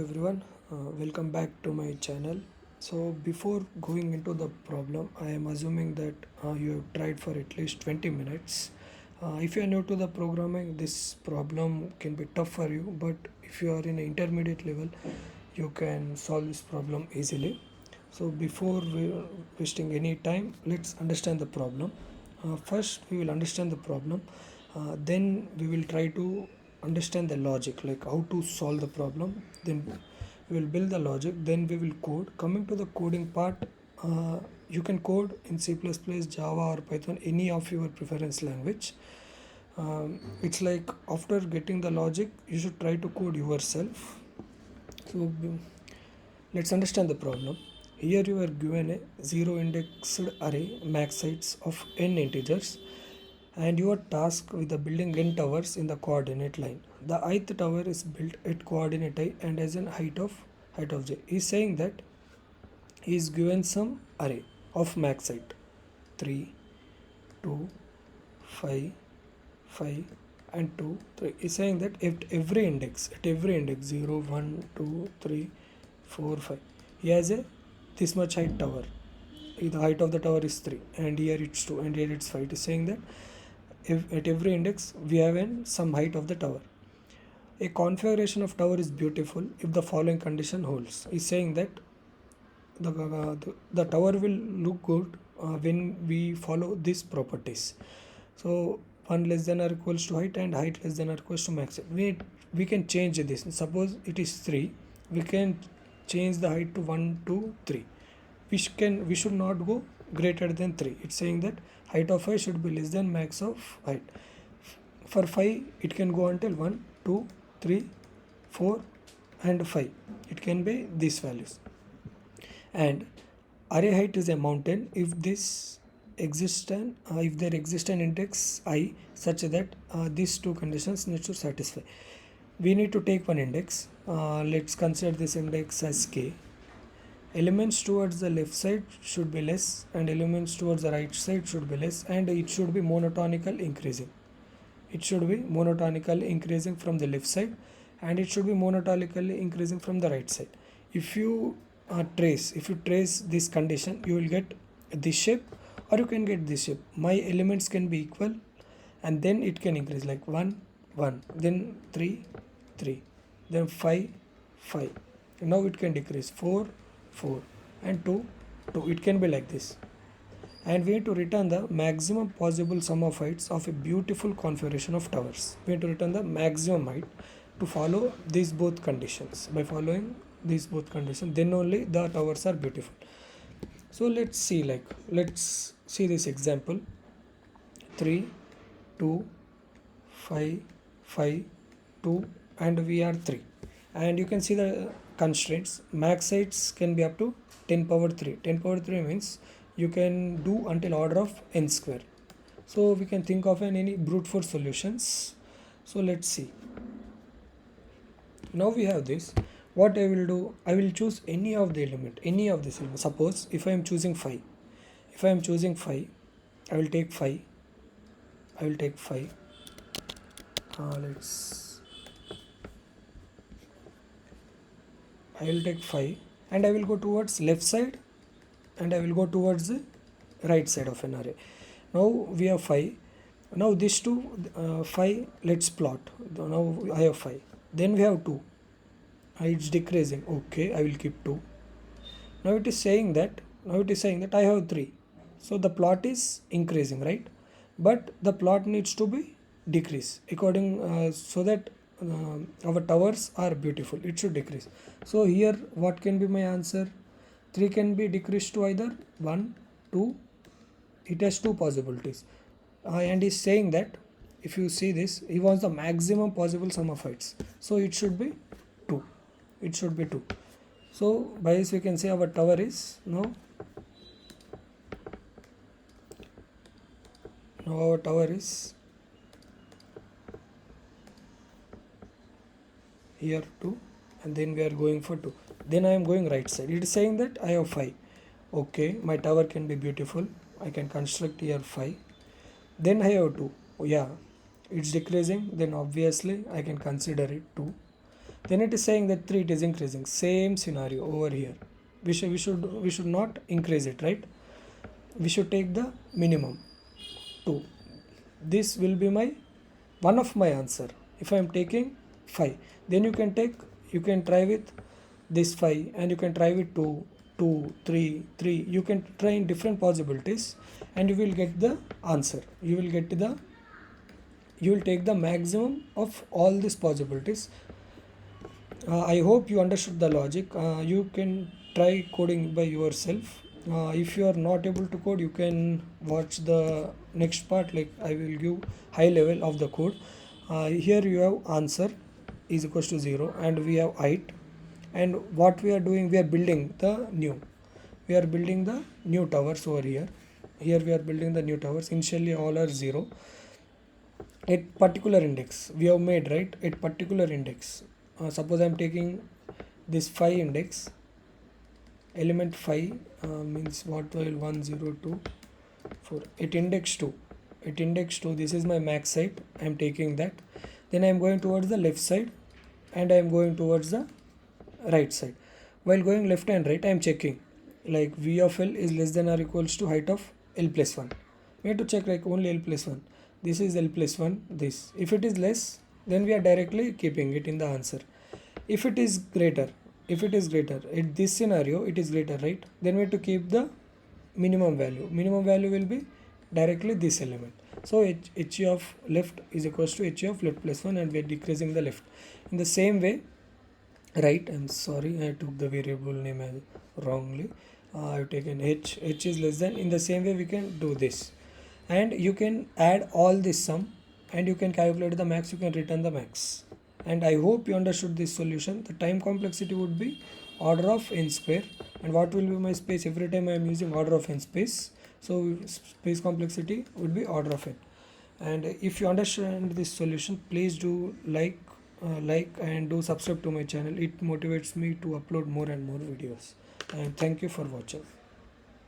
Everyone, welcome back to my channel. So before going into the problem, I am assuming that you have tried for at least 20 minutes. If you are new to the programming, this problem can be tough for you, but if you are in an intermediate level, you can solve this problem easily. So before wasting any time, let's understand the problem. First we will understand the problem, then we will try to understand the logic, like how to solve the problem. Then we will build the logic, then we will code. Coming to the coding part, you can code in C++, Java or Python, any of your preference language. It's like after getting the logic, you should try to code yourself. So let's understand the problem. Here you are given a zero indexed array max size of n integers, and you are tasked with the building n towers in the coordinate line. The ith tower is built at coordinate I and has a height of j. He is saying that he is given some array of max height 3, 2, 5, 5 and 2, 3. He is saying that at every index 0, 1, 2, 3, 4, 5, he has a this much height tower. The height of the tower is 3, and here it's 2, and here it's 5. It is saying that if at every index we have some height of the tower. A configuration of tower is beautiful if the following condition holds. Is saying that the tower will look good when we follow these properties. So 1 less than or equals to height and height less than or equals to max. We can change this. Suppose it is 3, we can change the height to 1, 2, 3. We should not go greater than 3. It's saying that height of 5 should be less than max of height. For 5 it can go until 1, 2, 3, 4 and 5. It can be these values. And array height is a mountain if there exists an index I such that these two conditions need to satisfy. We need to take one index. Let's consider this index as k. Elements towards the left side should be less and elements towards the right side should be less, and it should be monotonically increasing. It should be monotonically increasing from the left side, and it should be monotonically increasing from the right side. If you trace this condition, you will get this shape, or you can get this shape. My elements can be equal, and then it can increase like 1, 1, then 3, 3, then 5, 5. Now it can decrease 4, 4 and 2, 2. It can be like this. And we need to return the maximum possible sum of heights of a beautiful configuration of towers. We need to return the maximum height to follow these both conditions. By following these both conditions, then only the towers are beautiful. So let's see this example. 3, 2, 5, 5, 2 and we are 3. And you can see the constraints. Max heights can be up to 10 power 3. 10 power 3 means you can do until order of n square. So we can think of any brute force solutions. So let's see. Now we have this. What I will do, I will choose any of this element. Suppose if I am choosing 5, I will take 5. I will take 5 and I will go towards left side and I will go towards the right side of an array. Now we have 5. Now this 2, 5, let's plot. Now I have 5. Then we have 2. It's decreasing. Okay, I will keep 2. Now it is saying that I have 3. So the plot is increasing, right? But the plot needs to be decrease according so that our towers are beautiful. It should decrease. So here what can be my answer? 3 can be decreased to either 1, 2. It has two possibilities. And he's saying that if you see this, he wants the maximum possible sum of heights. So it should be 2. So by this we can say our tower is now our tower is here 2, and then we are going for 2. Then I am going right side. It is saying that I have 5. Okay, my tower can be beautiful. I can construct here 5. Then I have 2. Yeah, it's decreasing. Then obviously I can consider it 2. then it is saying that 3 it is increasing. Same scenario over here. We should not increase it, right? We should take the minimum 2. This will be my one of my answer. If I am taking 5, then you can try with this 5, and you can try with 2, 2, 3, 3. You can try in different possibilities, and you will get the answer. You will take the maximum of all these possibilities. I hope you understood the logic. You can try coding by yourself. If you are not able to code, you can watch the next part, like I will give high level of the code. Here you have answer is equals to 0, and we have height. And what we are doing, we are building the new towers over here. Here we are building the new towers. Initially all are 0 at particular index we have made, right? At particular index, suppose I am taking this 5 index, element 5 means what, while 1 0 2 4 at index 2, this is my max height. I am taking that, then I am going towards the left side, and I am going towards the right side. While going left and right, I am checking like v of l is less than or equals to height of l plus 1. We have to check like only l plus 1. This is l plus 1. This, if it is less, then we are directly keeping it in the answer. If it is greater, in this scenario it is greater, right? Then we have to keep the minimum value. Minimum value will be directly this element. So h of left is equals to h of left plus 1, and we are decreasing the left. In the same way, right, I'm sorry, I took the variable name wrongly. I've taken h is less than. In the same way we can do this, and you can add all this sum, and you can calculate the max. You can return the max. And I hope you understood this solution. The time complexity would be order of n square, and what will be my space? Every time I am using order of n space, so space complexity would be order of n. And if you understand this solution, please do like and do subscribe to my channel. It motivates me to upload more and more videos. And thank you for watching.